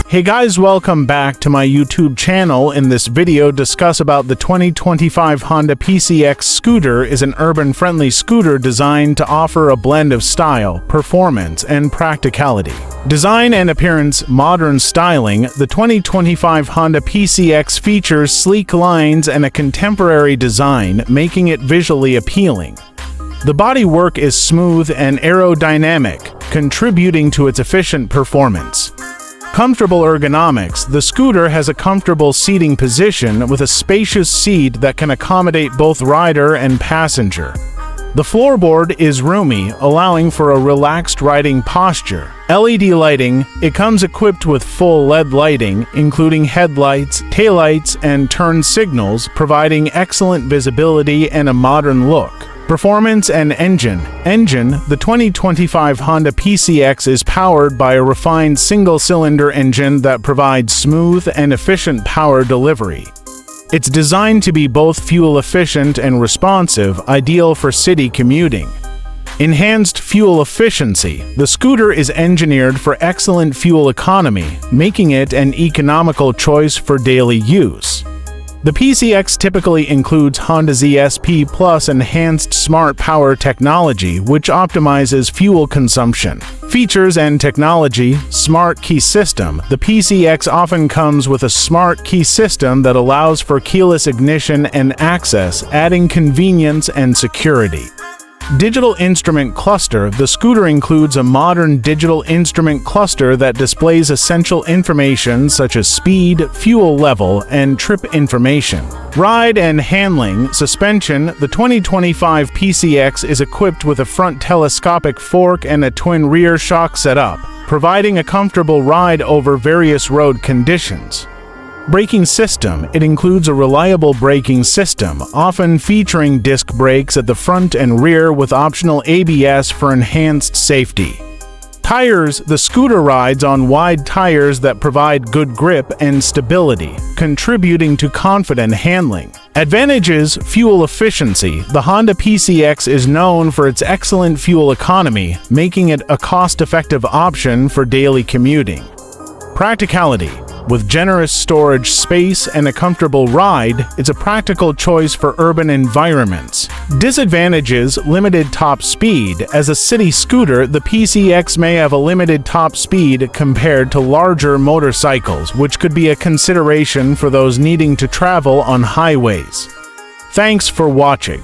Hey guys, welcome back to my YouTube channel. In this video, discuss about the 2025 Honda PCX scooter is an urban-friendly scooter designed to offer a blend of style, performance, and practicality. Design and appearance, modern styling, the 2025 Honda PCX features sleek lines and a contemporary design, making it visually appealing. The bodywork is smooth and aerodynamic, contributing to its efficient performance. Comfortable ergonomics, the scooter has a comfortable seating position with a spacious seat that can accommodate both rider and passenger. The floorboard is roomy, allowing for a relaxed riding posture. LED lighting, it comes equipped with full LED lighting, including headlights, taillights, and turn signals, providing excellent visibility and a modern look. Performance and engine. The 2025 Honda PCX is powered by a refined single-cylinder engine that provides smooth and efficient power delivery. It's designed to be both fuel-efficient and responsive, ideal for city commuting. Enhanced fuel efficiency. The scooter is engineered for excellent fuel economy, making it an economical choice for daily use. The PCX typically includes Honda's ESP Plus enhanced smart power technology, which optimizes fuel consumption. Features and technology. Smart key system. The PCX often comes with a smart key system that allows for keyless ignition and access, adding convenience and security. Digital instrument cluster. The scooter includes a modern digital instrument cluster that displays essential information such as speed, fuel level, and trip information. Ride and handling. Suspension. The 2025 PCX is equipped with a front telescopic fork and a twin rear shock setup, providing a comfortable ride over various road conditions. Braking system. It includes a reliable braking system, often featuring disc brakes at the front and rear with optional ABS for enhanced safety. Tires. The scooter rides on wide tires that provide good grip and stability, contributing to confident handling. Advantages. Fuel efficiency. The Honda PCX is known for its excellent fuel economy, making it a cost-effective option for daily commuting. Practicality. With generous storage space and a comfortable ride, it's a practical choice for urban environments. Disadvantages. Limited top speed. As a city scooter, the PCX may have a limited top speed compared to larger motorcycles, which could be a consideration for those needing to travel on highways. Thanks for watching.